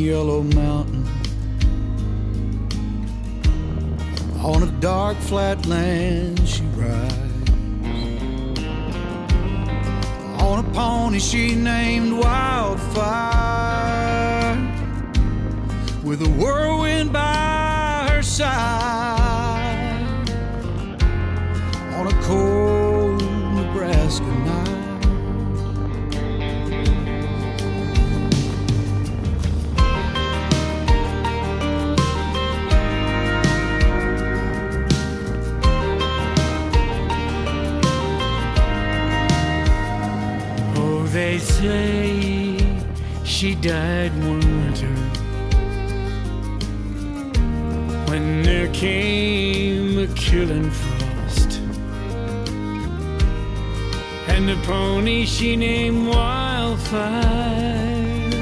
Yellow mountain, on a dark flat land she rides, on a pony she named Wildfire, with a whirlwind by her side, on a cold Nebraska night. They say she died one winter when there came a killing frost, and the pony she named Wildfire